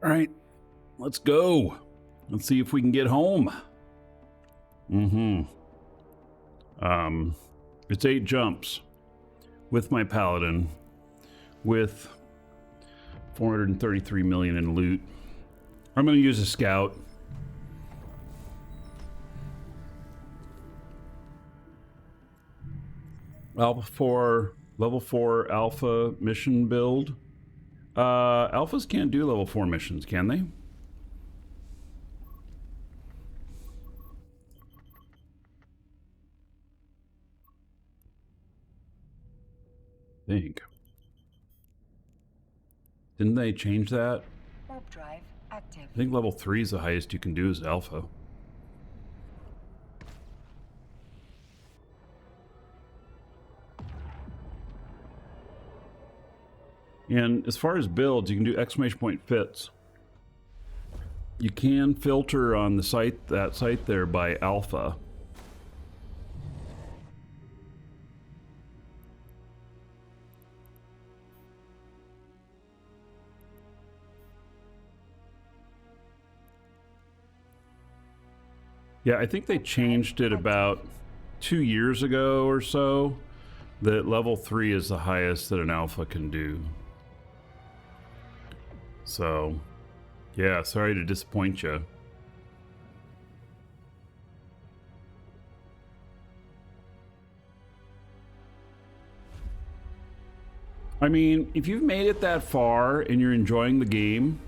All right, let's go. Let's see if we can get home. It's 8 jumps with my paladin, with 433 million in loot. I'm going to use a scout. Level 4 alpha mission build. Alphas can't do level 4 missions, can they? Think. Didn't they change that? Warp drive active. I think level 3 is the highest you can do as alpha. And as far as builds, you can do exclamation point fits. You can filter on the site, that site there, by alpha. Yeah, I think they changed it about 2 years ago or so, that level 3 is the highest that an alpha can do. So, yeah, sorry to disappoint you. I mean, if you've made it that far and you're enjoying the game,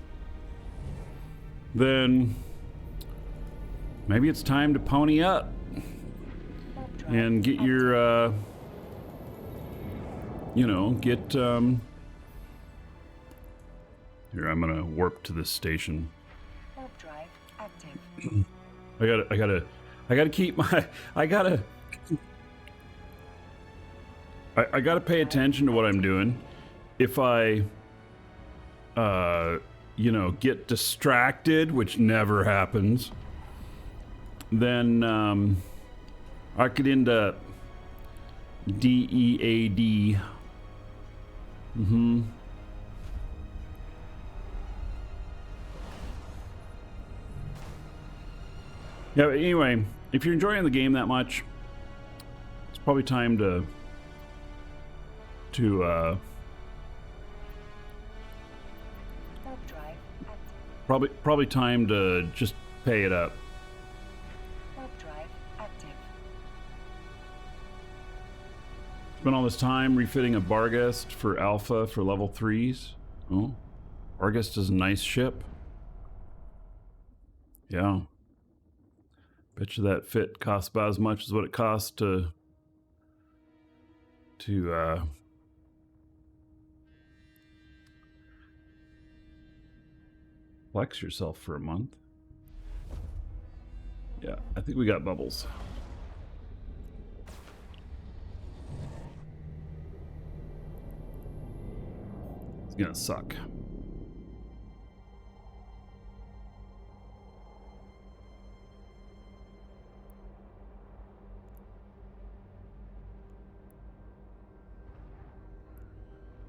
then maybe it's time to pony up and get your, you know, get, here, I'm gonna warp to this station. Warp drive active. I gotta keep my, I gotta pay attention to what I'm doing. If I, you know, get distracted, which never happens, then, I could end up DEAD. Yeah, but anyway, if you're enjoying the game that much, it's probably time to Warp drive active. probably time to just pay it up. Warp drive active. Spent all this time refitting a Barghest for alpha for level 3s. Oh, Barghest is a nice ship. Yeah. Bet you that fit costs about as much as what it costs to flex yourself for a month. Yeah, I think we got bubbles. It's gonna suck.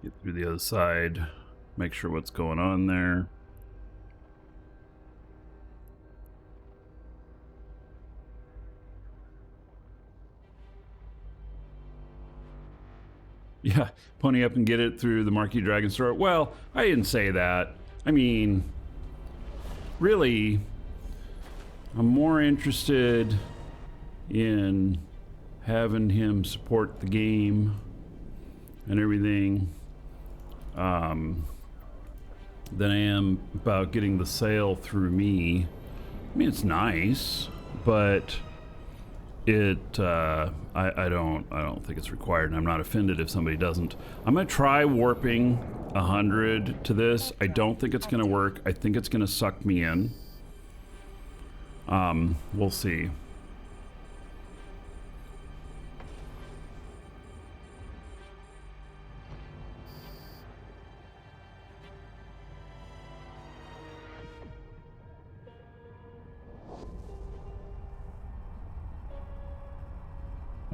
Get through the other side, make sure what's going on there. Yeah, pony up and get it through the MarkeeDragon store. Well, I didn't say that. I mean, really, I'm more interested in having him support the game and everything than I am about getting the sale through me. I mean, it's nice, but it I don't think it's required, and I'm not offended if somebody doesn't. I'm gonna try warping 100 to this. I don't think it's gonna work. I think it's gonna suck me in. We'll see.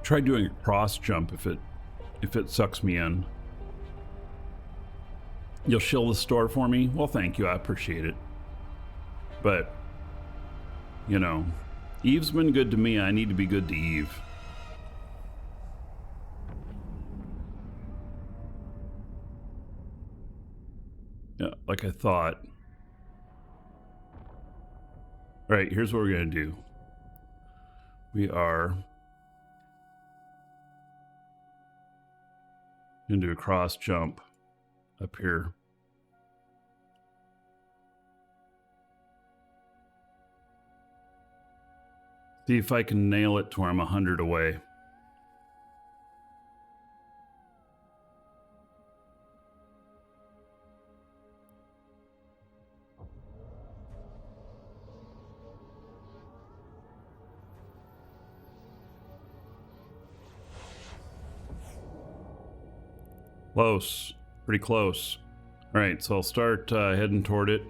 Try doing a cross jump if it sucks me in. You'll shill the store for me? Well, thank you. I appreciate it. But, you know, Eve's been good to me. I need to be good to Eve. Yeah, like I thought. All right, here's what we're going to do. We are going to do a cross jump up here. See if I can nail it to where I'm 100 away. Close, pretty close. All right, so I'll start heading toward it,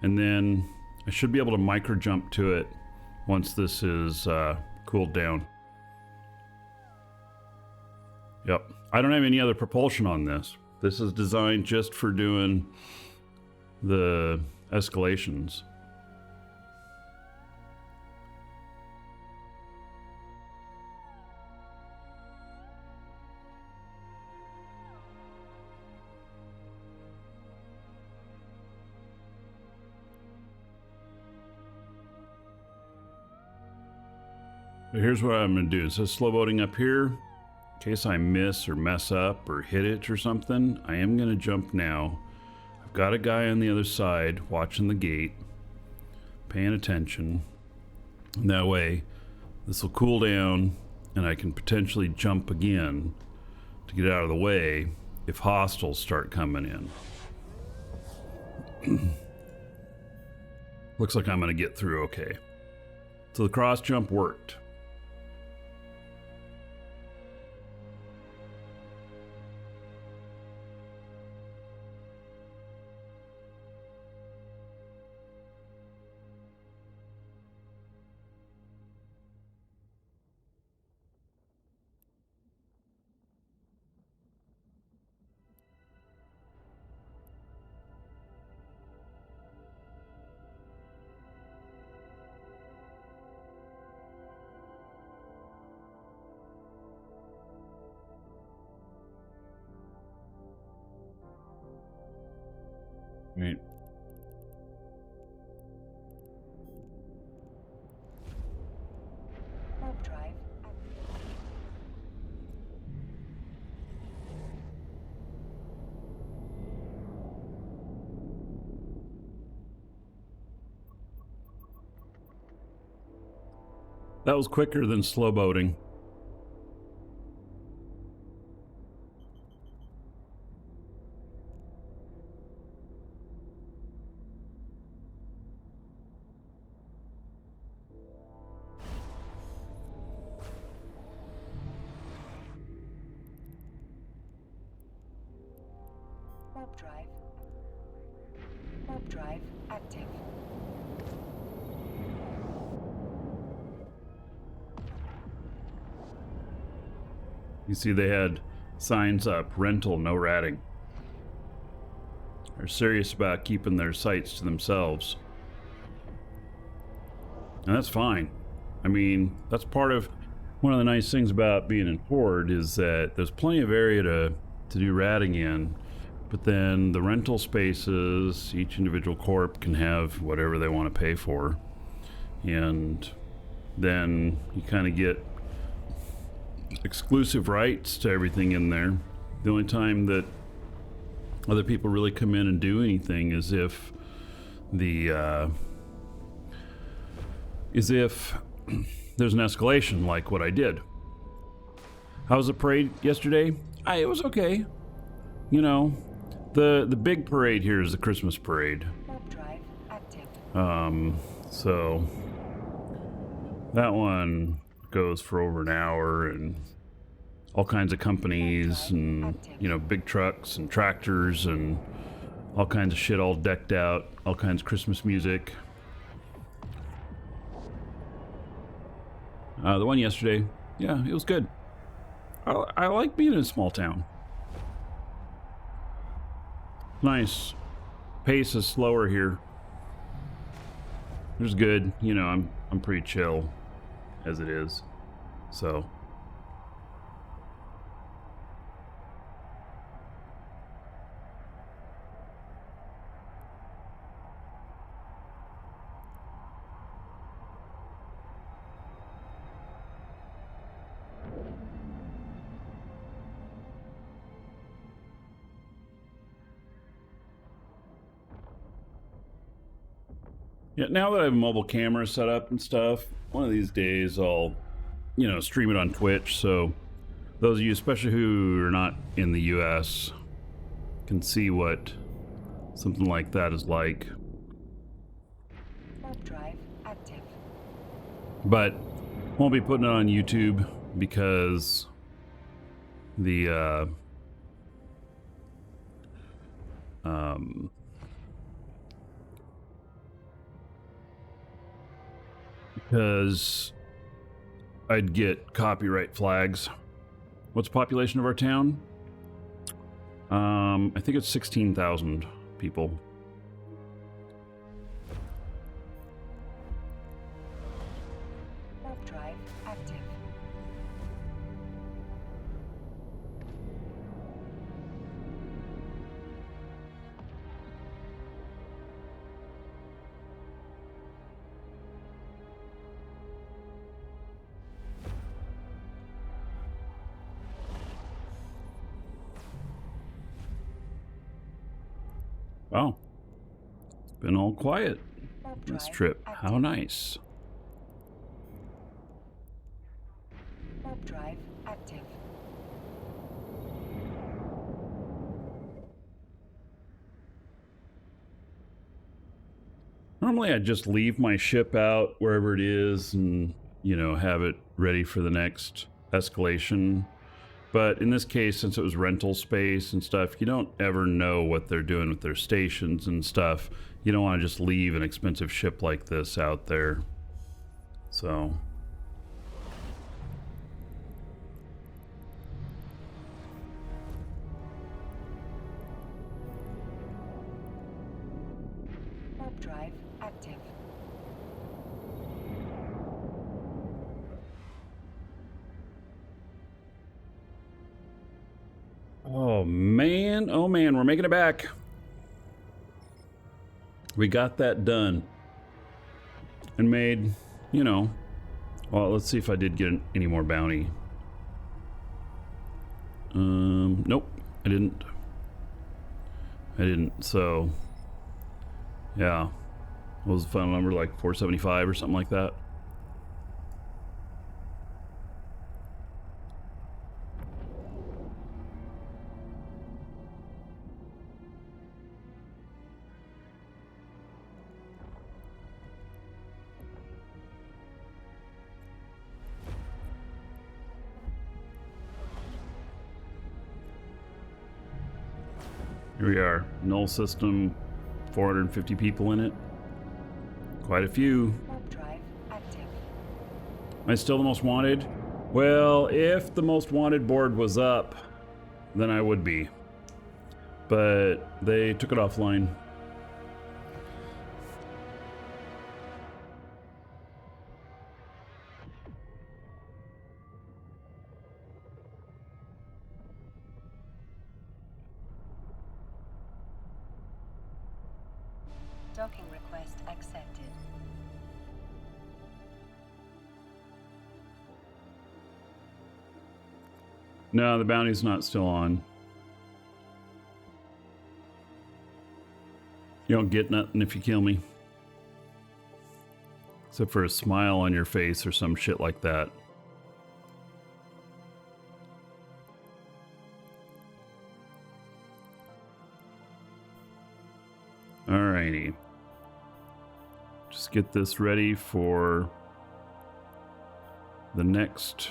and then I should be able to micro jump to it once this is cooled down. Yep, I don't have any other propulsion on this. This is designed just for doing the escalations. Here's what I'm going to do. It says slow boating up here. In case I miss or mess up or hit it or something, I am going to jump now. I've got a guy on the other side watching the gate, paying attention. And that way, this will cool down and I can potentially jump again to get out of the way if hostiles start coming in. Looks like I'm going to get through okay. So the cross jump worked. Right. Warp drive. That was quicker than slow boating. Warp drive. Warp drive active. You see they had signs up, rental, no ratting. They're serious about keeping their sites to themselves. And that's fine. I mean, that's part of one of the nice things about being in Horde is that there's plenty of area to do ratting in, but then the rental spaces, each individual corp can have whatever they want to pay for. And then you kind of get exclusive rights to everything in there. The only time that other people really come in and do anything is if the there's an escalation like what I did. How was the parade yesterday? It was okay. You know, the big parade here is the Christmas parade. Warp drive active. So that one goes for over an hour, and all kinds of companies and, you know, big trucks and tractors and all kinds of shit all decked out, all kinds of Christmas music. The one yesterday, yeah, it was good. I like being in a small town. Nice. Pace is slower here. Which is good. You know, I'm pretty chill as it is. So yeah, now that I have a mobile camera set up and stuff, one of these days I'll, you know, stream it on Twitch. So those of you, especially who are not in the US, can see what something like that is like. Warp drive active. But won't be putting it on YouTube because the because I'd get copyright flags. What's the population of our town? I think it's 16,000 people. Warp drive active. Wow. It's been all quiet Warp this drive trip. active. How nice. Warp drive active. Normally I'd just leave my ship out wherever it is and, you know, have it ready for the next escalation. But in this case, since it was rental space and stuff, you don't ever know what they're doing with their stations and stuff. You don't want to just leave an expensive ship like this out there. So Warp drive active. oh man, we're making it back. We got that done and made, you know, well, let's see if I did get any more bounty. Nope, I didn't. So yeah, what was the final number, like 475 or something like that? Here we are, null system, 450 people in it. Quite a few. Warp drive active. Am I still the most wanted? Well, if the most wanted board was up, then I would be. But they took it offline. Docking request accepted. No, the bounty's not still on. You don't get nothing if you kill me. Except for a smile on your face or some shit like that. Alrighty. Just get this ready for the next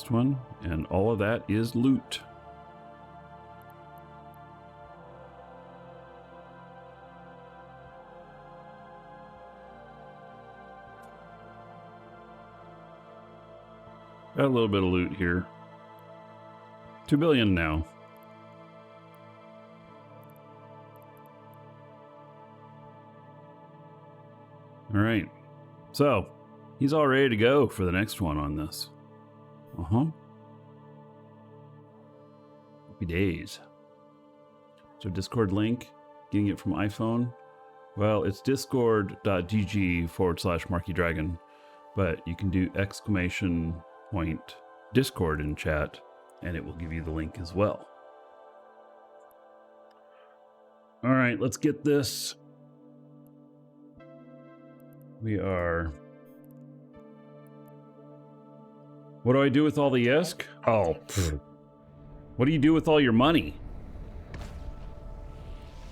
one, and all of that is loot. Got a little bit of loot here. 2 billion now. All right. So, he's all ready to go for the next one on this. Uh-huh. Happy days. So Discord link, getting it from iPhone. Well, it's discord.gg/MarkeeDragon, but you can do !! Discord in chat, and it will give you the link as well. All right, let's get this. We are... What do I do with all the ISK? Oh, what do you do with all your money?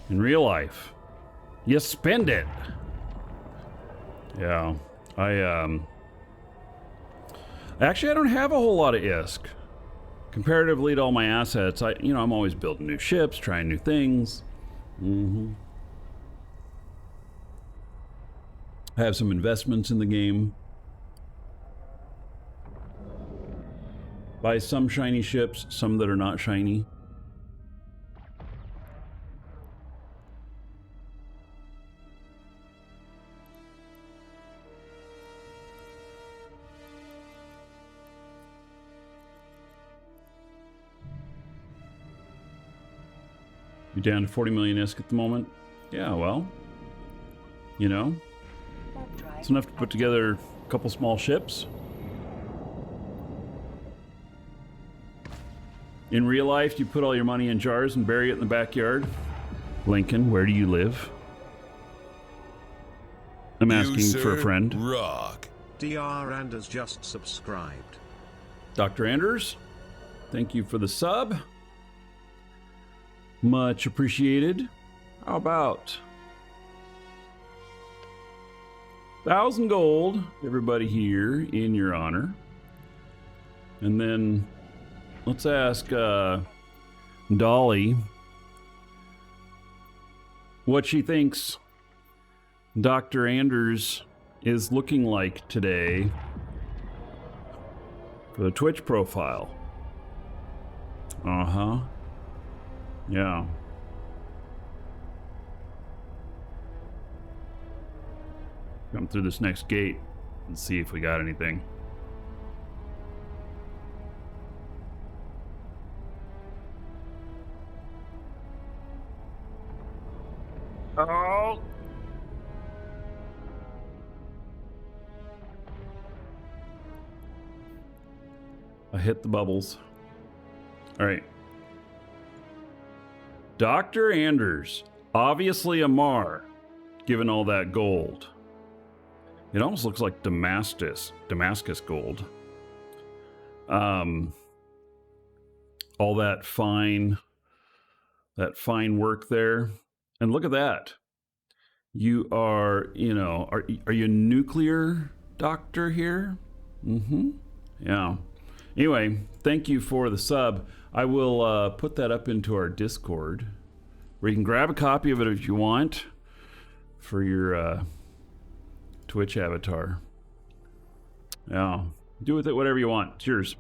In real life, you spend it. Yeah, actually, I don't have a whole lot of ISK. Comparatively to all my assets, I'm always building new ships, trying new things. I have some investments in the game. Buy some shiny ships, some that are not shiny. You're down to 40 million ISK at the moment? Yeah, well, you know, it's enough to put together a couple small ships. In real life, you put all your money in jars and bury it in the backyard. Lincoln, where do you live? I'm asking for a friend. Rock. Dr. Anders just subscribed. Dr. Anders, thank you for the sub. Much appreciated. How about 1,000 gold, everybody here, in your honor. And then let's ask Dolly what she thinks Dr. Anders is looking like today for the Twitch profile. Uh-huh. Yeah. Come through this next gate and see if we got anything. Oh! I hit the bubbles. All right. Dr. Anders, obviously Amar, given all that gold. It almost looks like Damascus gold. All that fine work there. And look at that. You are, are you a nuclear doctor here? Mm-hmm. Yeah. Anyway, thank you for the sub. I will put that up into our Discord, where you can grab a copy of it if you want for your Twitch avatar. Yeah, do with it whatever you want. It's yours.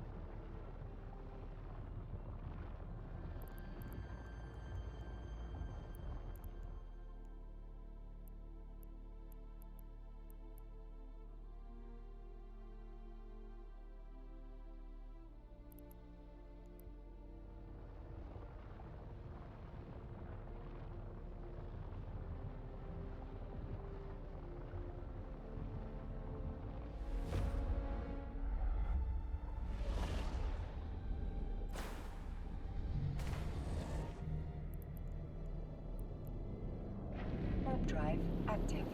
Drive active.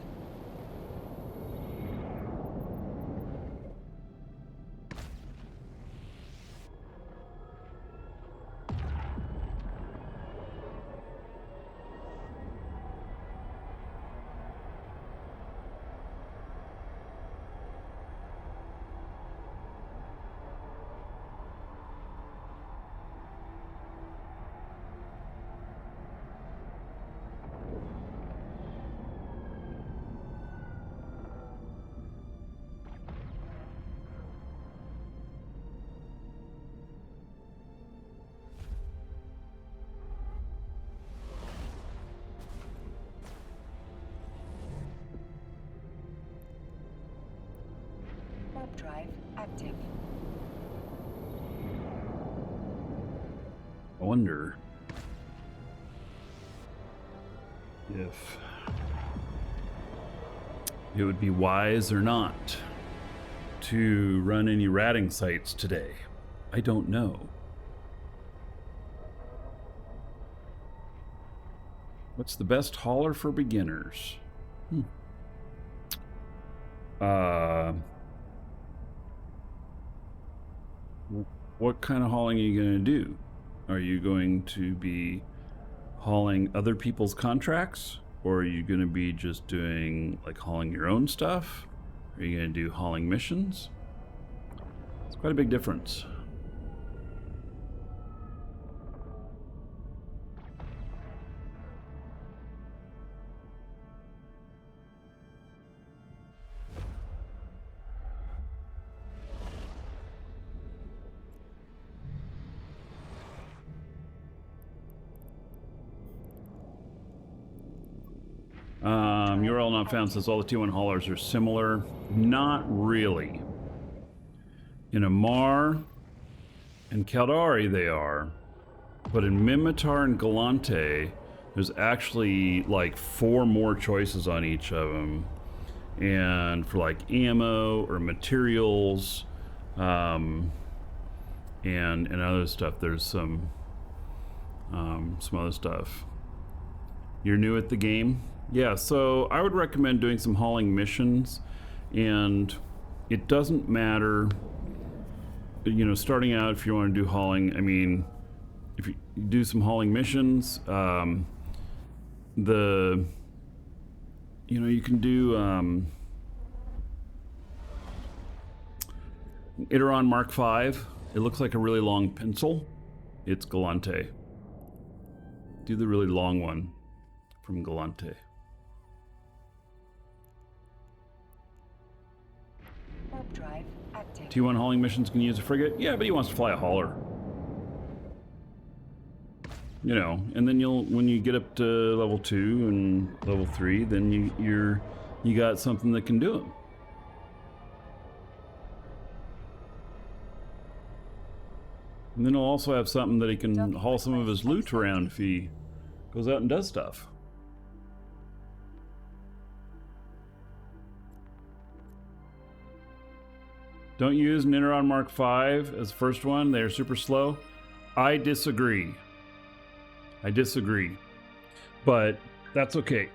drive active. I wonder if it would be wise or not to run any ratting sites today. I don't know. What's the best hauler for beginners? What kind of hauling are you going to do? Are you going to be hauling other people's contracts? Or are you going to be just doing, like, hauling your own stuff? Are you going to do hauling missions? It's quite a big difference. URL not found says all the T1 haulers are similar. Not really. In Amar and Caldari they are, but in Mimitar and Galante, there's actually like 4 more choices on each of them. And for like ammo or materials, and other stuff, there's some other stuff. You're new at the game? Yeah, so I would recommend doing some hauling missions, and it doesn't matter, you know, starting out if you want to do hauling. I mean, if you do some hauling missions, you know, you can do Iteron Mark V. It looks like a really long pencil. It's Galante. Do the really long one from Galante. Warp drive active. T1 hauling missions can use a frigate. Yeah, but he wants to fly a hauler. You know, and then when you get up to level 2 and level 3, then you got something that can do them. And then he'll also have something that he can haul some of his loot around if he goes out and does stuff. Don't use an Iteron Mark V as the first one. They're super slow. I disagree. But that's okay.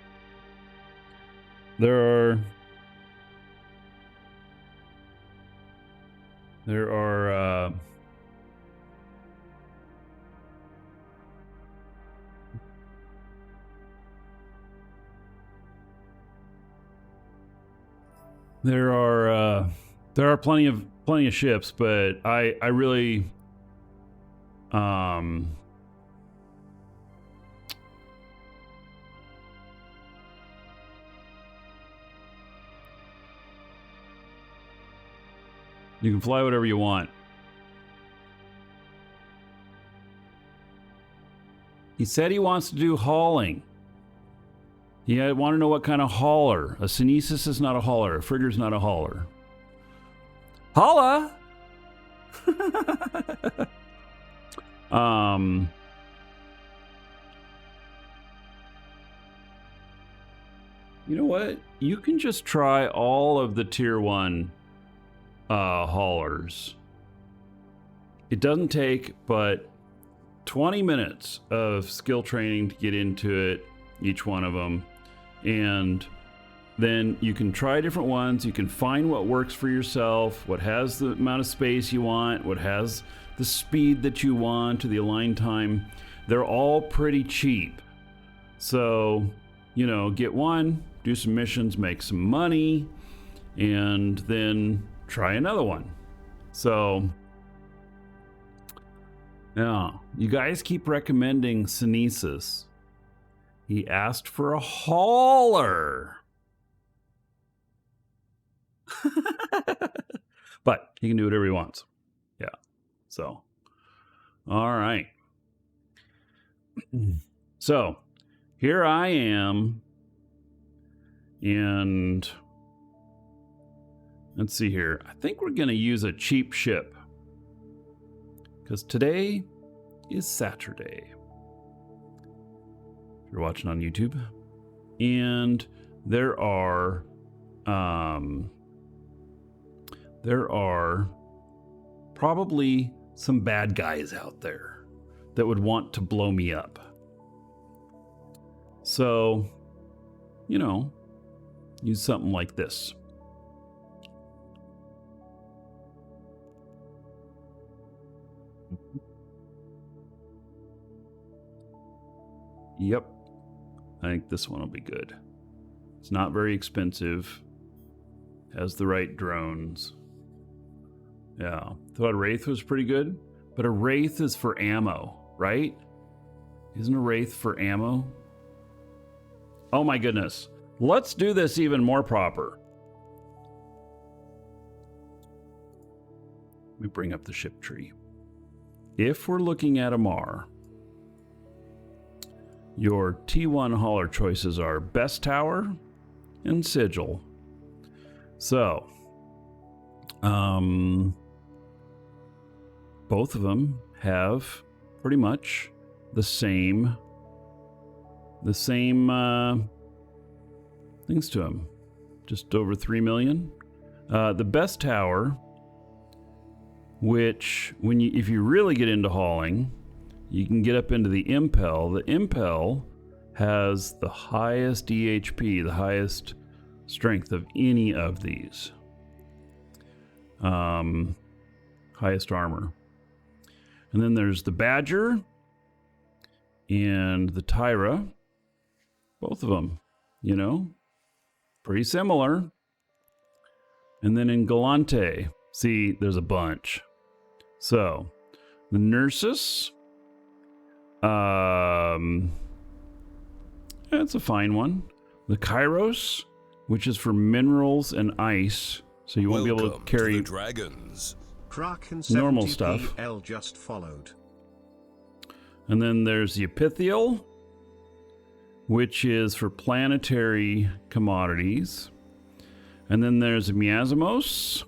There are there are plenty of ships, but I really you can fly whatever you want. He said he wants to do hauling. You want to know what kind of hauler. A Synesis is not a hauler. A Frigger's not a hauler. Holla! You know what? You can just try all of the tier 1 haulers. It doesn't take but 20 minutes of skill training to get into it, each one of them. And then you can try different ones. You can find what works for yourself, what has the amount of space you want, what has the speed that you want, to the align time. They're all pretty cheap. So, you know, get one, do some missions, make some money, and then try another one. So, yeah, you guys keep recommending Synesis. He asked for a hauler. But he can do whatever he wants. Yeah. So, all right. So, here I am, and Let's see here. I think we're going to use a cheap ship. Because today is Saturday. If you're watching on YouTube. And there are probably some bad guys out there that would want to blow me up. So, you know, use something like this. Yep. I think this one will be good. It's not very expensive. Has the right drones. Yeah. Thought a Wraith was pretty good. But a Wraith is for ammo, right? Isn't a Wraith for ammo? Oh my goodness. Let's do this even more proper. Let me bring up the ship tree. If we're looking at Amar, your T1 hauler choices are Best Tower and Sigil. So, both of them have pretty much the same things to them. Just over 3 million. The Best Tower, which if you really get into hauling, you can get up into the Impel. The Impel has the highest EHP, the highest strength of any of these. Highest armor. And then there's the Badger and the Tyra. Both of them, you know, pretty similar. And then in Galante, see, there's a bunch. So, the Nursus, that's a fine one. The Kairos, which is for minerals and ice, so you won't be able to carry dragons. normal stuff. L just followed. And then there's the Epithial, which is for planetary commodities. And then there's Miasmos,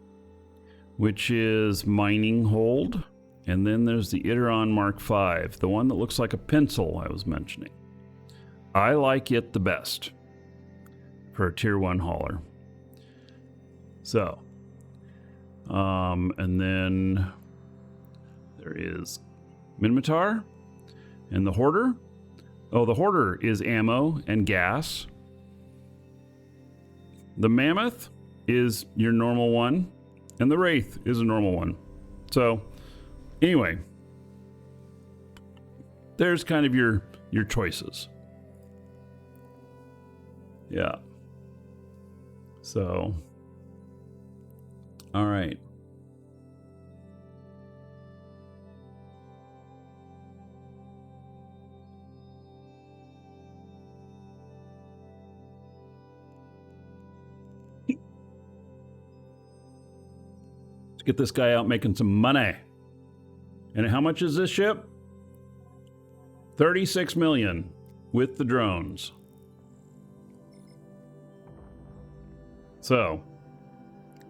which is mining hold. And then there's the Iteron Mark V, the one that looks like a pencil I was mentioning. I like it the best for a tier 1 hauler. So, and then there is Minmatar and the Hoarder. Oh, the Hoarder is ammo and gas. The Mammoth is your normal one, and the Wraith is a normal one. So, anyway, there's kind of your choices. Yeah. So, all right. Let's get this guy out making some money. And how much is this ship? 36 million with the drones. So,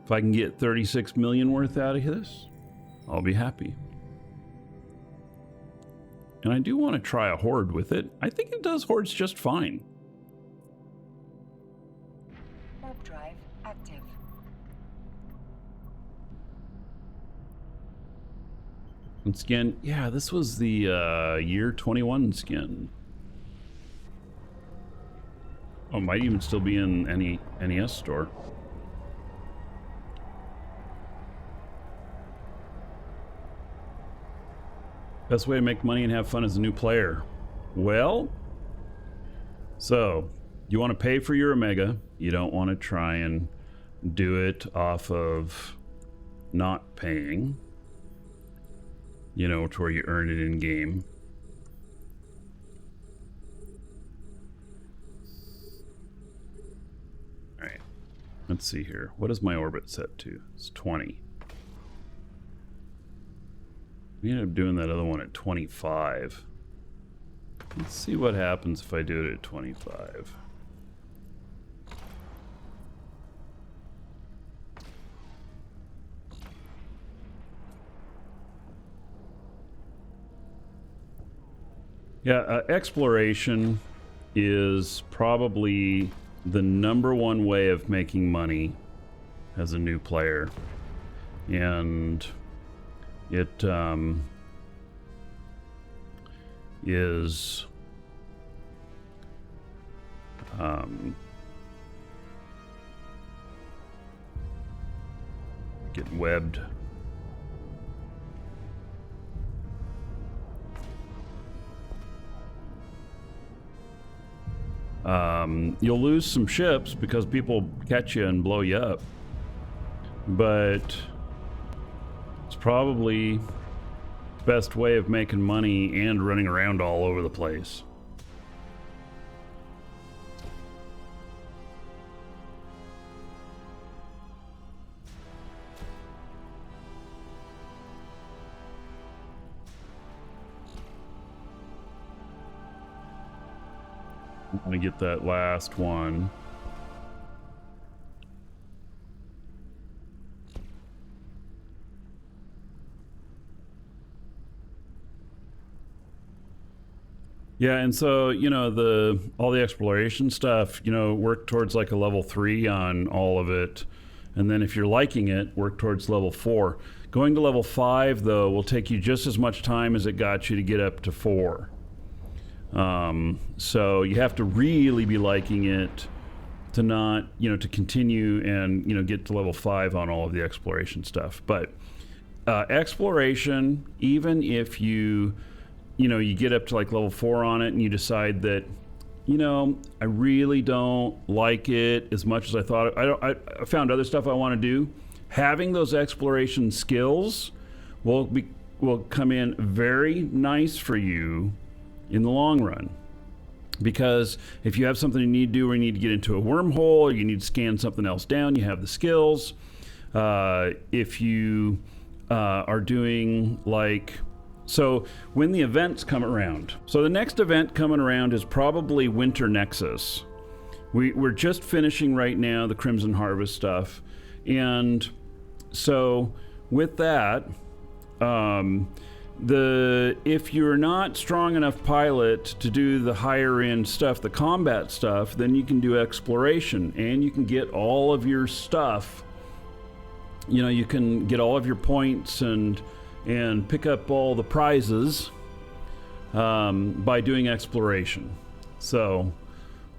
if I can get 36 million worth out of this, I'll be happy. And I do want to try a horde with it. I think it does hordes just fine. Warp drive active. And skin, yeah, this was the year 21 skin. Oh, might even still be in any NES store. Best way to make money and have fun as a new player. Well, so you want to pay for your Omega. You don't want to try and do it off of not paying. You know, to where you earn it in game. Alright. Let's see here. What is my orbit set to? It's 20. We ended up doing that other one at 25. Let's see what happens if I do it at 25. Yeah, exploration is probably the #1 way of making money as a new player. And it is getting webbed. You'll lose some ships because people catch you and blow you up, but it's probably the best way of making money and running around all over the place. I'm gonna get that last one. Yeah, and so, you know, all the exploration stuff, you know, work towards like a level 3 on all of it. And then if you're liking it, work towards level 4. Going to level 5, though, will take you just as much time as it got you to get up to 4. So you have to really be liking it to not, you know, to continue and, you know, get to level 5 on all of the exploration stuff. But exploration, even if you know, you get up to like level 4 on it and you decide that, you know, I really don't like it as much as I thought. I found other stuff I want to do. Having those exploration skills will come in very nice for you in the long run. Because if you have something you need to do, or you need to get into a wormhole, or you need to scan something else down, you have the skills. If you are doing like... So when the events come around, so the next event coming around is probably Winter Nexus. We're just finishing right now the Crimson Harvest stuff. And so with that, if you're not strong enough pilot to do the higher end stuff, the combat stuff, then you can do exploration and you can get all of your stuff. You know, you can get all of your points and pick up all the prizes by doing exploration. So,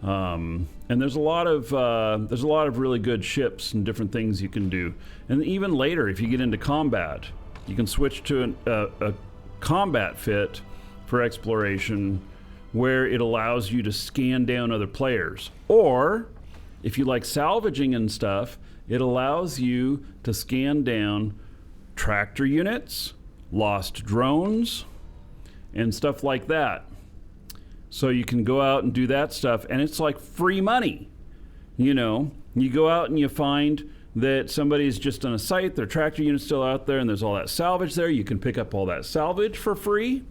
and there's a lot of really good ships and different things you can do. And even later, if you get into combat, you can switch to a combat fit for exploration, where it allows you to scan down other players. Or if you like salvaging and stuff, it allows you to scan down tractor units, lost drones, and stuff like that. So you can go out and do that stuff, and it's like free money. You know, you go out and you find that somebody's just on a site, their tractor unit's still out there, and there's all that salvage there. You can pick up all that salvage for free.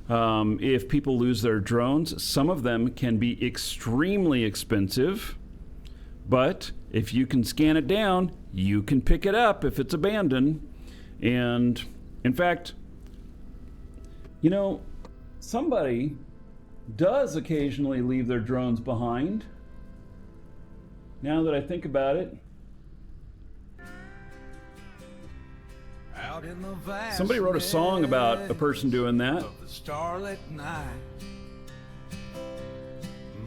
If people lose their drones, some of them can be extremely expensive, but if you can scan it down, you can pick it up if it's abandoned. And in fact, you know, somebody does occasionally leave their drones behind. Now that I think about it, out in the vast somebody wrote a song about a person doing that. of the starlit night,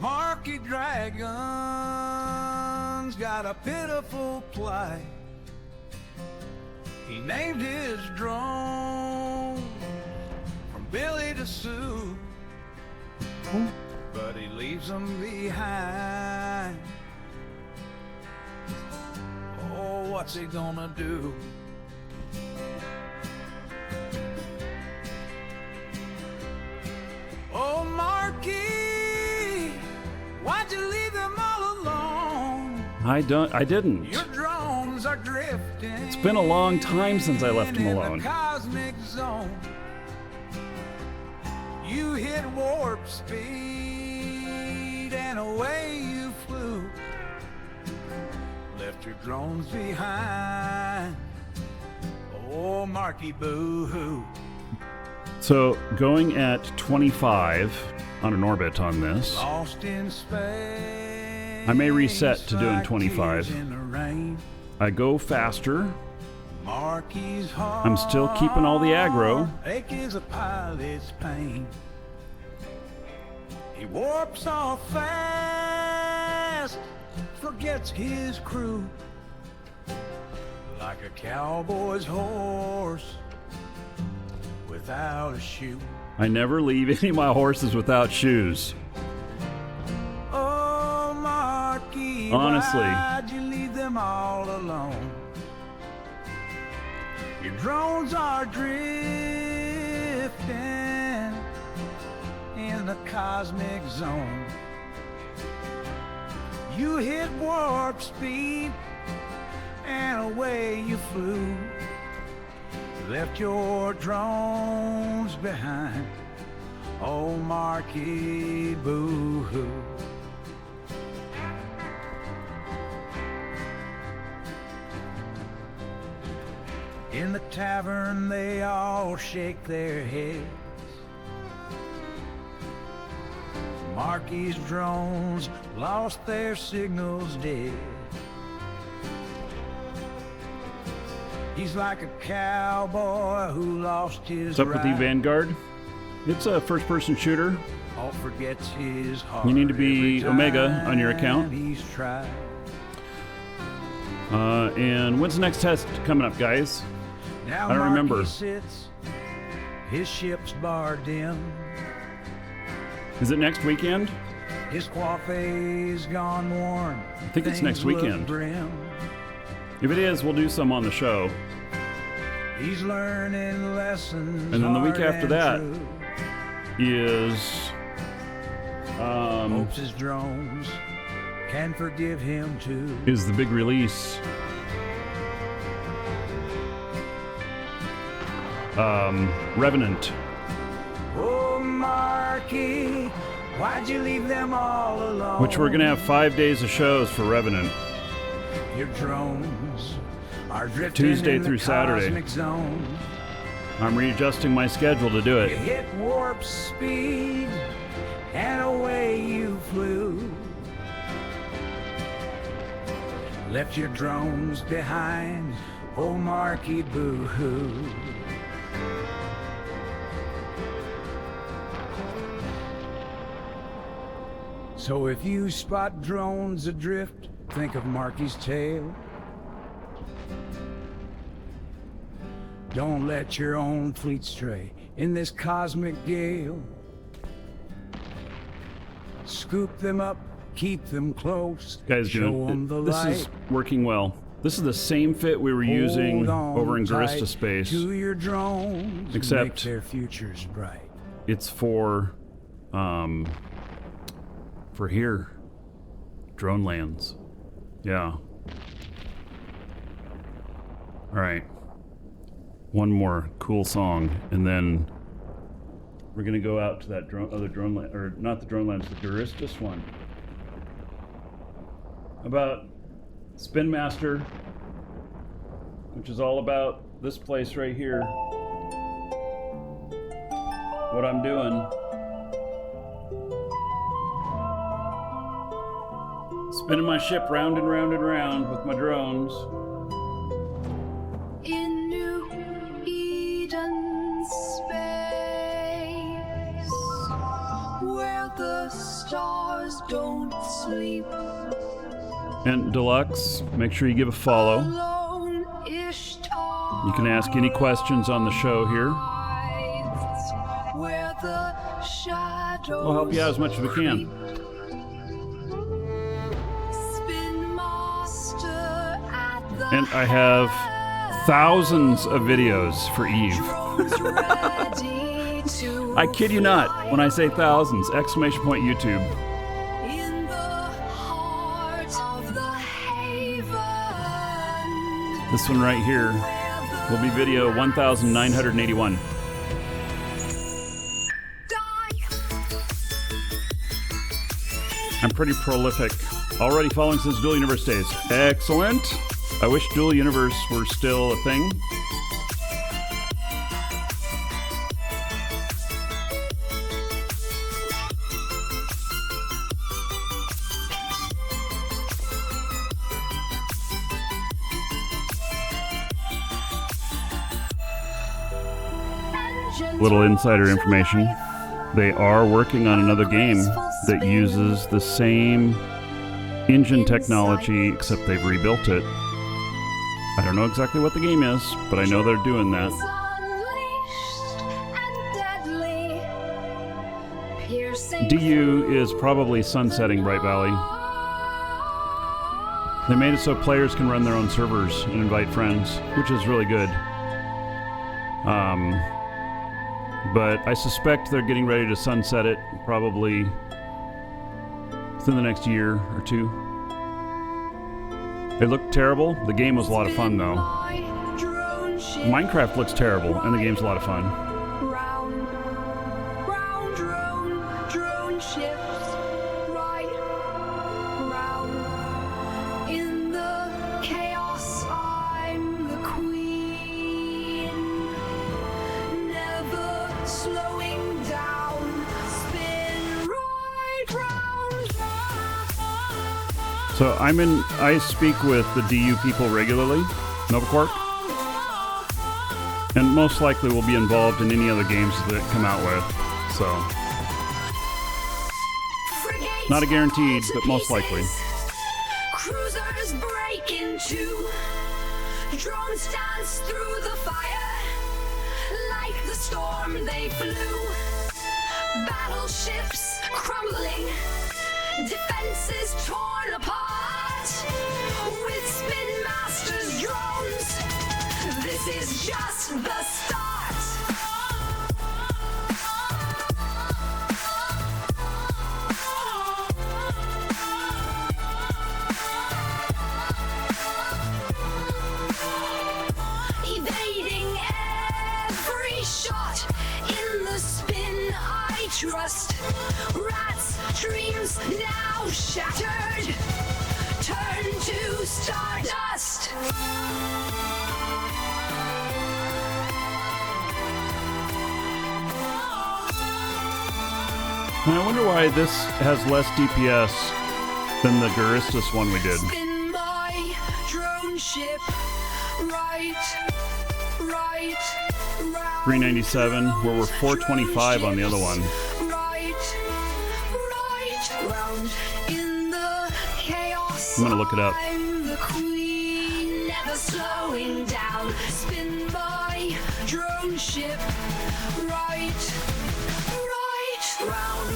Markee Dragon's got a pitiful plight. He named his drone from Billy to Sue, but he leaves them behind. Oh, what's he gonna do? Oh, Markee, why'd you leave them all alone? I didn't. Your drones are drifting. It's been a long time since I left them alone. In the cosmic zone. You hit warp speed and away you flew. Left your drones behind. Oh, Markee, boo-hoo. So going at 25 on an orbit on this, Lost in space, I may reset to doing like 25. tears in the rain. I go faster. Markee's heart I'm still keeping all the aggro. ache is a pilot's pain. He warps off fast, forgets his crew, like a cowboy's horse without a shoe. I never leave any of my horses without shoes. Oh, Markee, Honestly. why'd you leave them all alone? Your drones are drifting in the cosmic zone. You hit warp speed and away you flew. Left your drones behind. Oh, Markee, boo-hoo. In the tavern they all shake their heads. Markee's drones lost their signals dead. He's like a cowboy who lost his What's up with the ride. Vanguard? It's a first-person shooter. All forgets his heart You need to be every Omega on your account. time he's tried. And when's the next test coming up, guys? Now I don't remember. Markee sits, his ship's barred dim. Is it next weekend? His coiffe's gone worn. I think it's next Things look weekend. grim. If it is, we'll do some on the show. He's learning lessons. And then the week hard after and that true. is Hopes his drones can forgive him too. the big release. Revenant. Oh, Markee, why'd you leave them all alone? Which we're gonna have 5 days of shows for Revenant. Your drones are drifting Tuesday in through the Saturday. cosmic zone. I'm readjusting my schedule to do You it. hit warp speed and away you flew. Left your drones behind, oh Markee, boo-hoo. So if you spot drones adrift, think of Markee's tale. Don't let your own fleet stray in this cosmic gale. Scoop them up, keep them close, Guys, show them the this light. is working well. This is the same fit we were using Hold on over in tight Garista Space, to your drones, Except- make their futures bright. it's for here, drone lands. Yeah. All right. One more cool song, and then we're gonna go out to that other drone land, or not the drone lands, the Garistas one. About Spin Master, which is all about this place right here. What I'm doing. Spinning my ship round and round and round with my drones. In New Eden space, where the stars don't sleep. And Deluxe, make sure you give a follow. Alone Ishtar You can ask any questions on the show here. hides, where the shadows We'll help you out as much as we can. Spin master at the And I have thousands of videos for Eve. drones ready to I kid you not when I say thousands! Exclamation point YouTube. in the heart of the haven. This one right here will be video 1981. I'm pretty prolific. Already following since Dual Universe days. Excellent. I wish Dual Universe were still a thing. little insider information. They are working on another game that uses the same engine technology, except they've rebuilt it. I don't know exactly what the game is, but I know they're doing that. DU is probably sunsetting Bright Valley. They made it so players can run their own servers and invite friends, which is really good. But I suspect they're getting ready to sunset it probably within the next year or two. It looked terrible. The game was a lot of fun, though. Minecraft looks terrible, and the game's a lot of fun. Round, round, drone ships, right round. In the chaos, I'm the queen. Never slowing down, spin right round. So I speak with the DU people regularly, Nova Quark, and most likely will be involved in any other games that come out with. So, not a guaranteed, but most likely. Cruisers break in two. Drones dance through the fire. Like the storm they flew. Battleships crumbling. Defenses torn apart. With Spin Master's drones. This is just the start. Evading every shot in the spin I trust. Rats' dreams now shattered. Turn to stardust. And I wonder why this has less DPS than the Guristas one we did. Spin my drone ship, right, round. 397, where we're 425 on the other one. Right, round. In the chaos, I'm gonna look it up. I'm the queen, never slowing down. Spin my drone ship, right, round.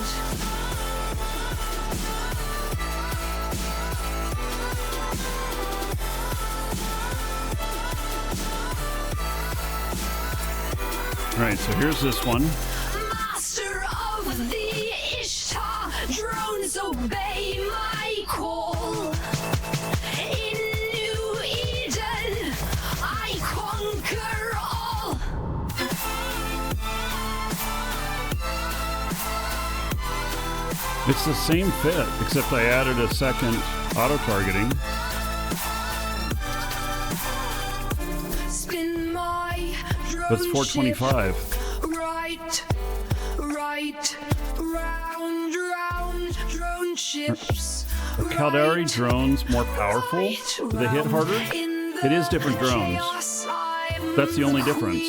Alright, so here's this one. Master of the Ishtar, drones obey my call. In New Eden, I conquer all. It's the same fit, except I added a second auto-targeting. Spin my drone That's 425. ship. Right, round, drone ships. Caldari drones more powerful? Do they hit harder? It is different drones. That's the only difference.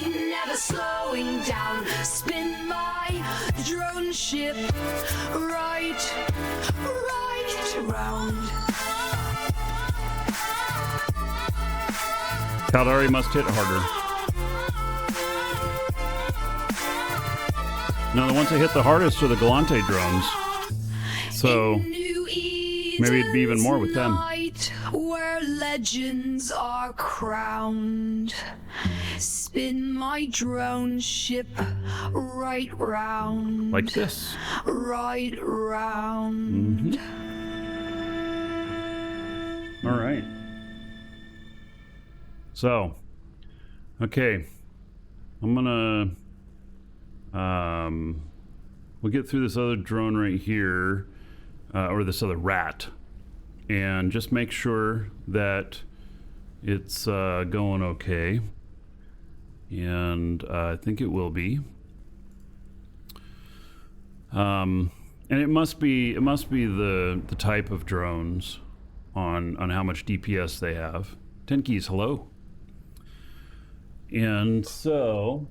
Never slowing down. Spin my drone ship. Right, round. Caldari must hit harder. No, the ones that hit the hardest are the Galante drones. So maybe it'd be even more with them. Night where legends are crowned. Spin my drone ship right round. Like this. Right round. All right. So, okay. I'm gonna we'll get through this other drone right here, or this other rat, and just make sure that it's going okay. And I think it will be. And it must be the type of drones on how much DPS they have. 10 keys, hello. And so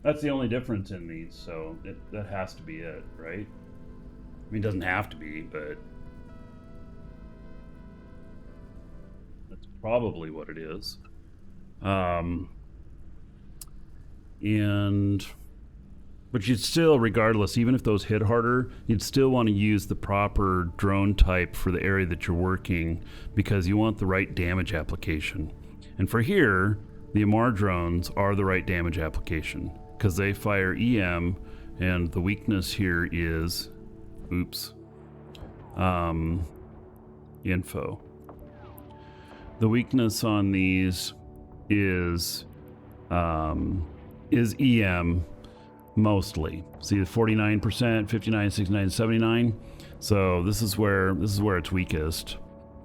that's the only difference in these, so that has to be it, right? I mean, it doesn't have to be, but that's probably what it is. But you'd still, regardless, even if those hit harder, you'd still want to use the proper drone type for the area that you're working, because you want the right damage application. And for here, the Amar drones are the right damage application, because they fire EM, and the weakness here is, info. The weakness on these is EM mostly. See the 49%, 59, 69, 79. So this is where it's weakest.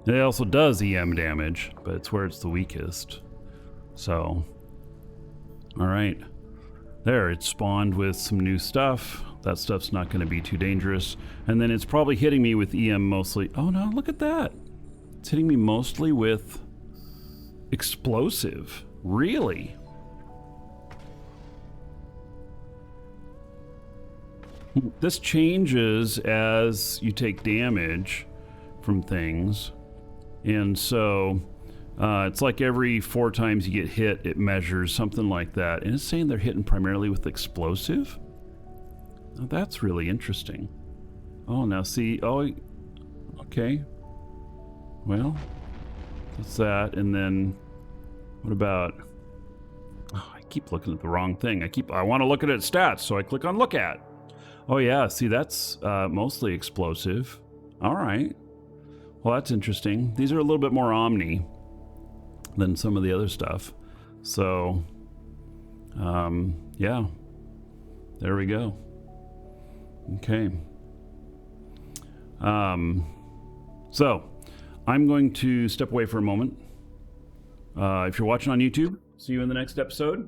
It also does EM damage, but it's where it's the weakest. So, all right. There, it spawned with some new stuff. That stuff's not going to be too dangerous. And then it's probably hitting me with EM mostly. Oh no, look at that. It's hitting me mostly with explosive. Really? This changes as you take damage from things. And so it's like every 4 times you get hit, it measures something like that. And it's saying they're hitting primarily with explosive. Oh, that's really interesting. Oh, now see, oh, okay. Well, that's that. And then what about, oh, I keep looking at the wrong thing. I want to look at its stats, so I click on look at. Oh yeah, see, that's mostly explosive. All right. Well, that's interesting. These are a little bit more omni than some of the other stuff. So, yeah, there we go. Okay. So, I'm going to step away for a moment. If you're watching on YouTube, see you in the next episode.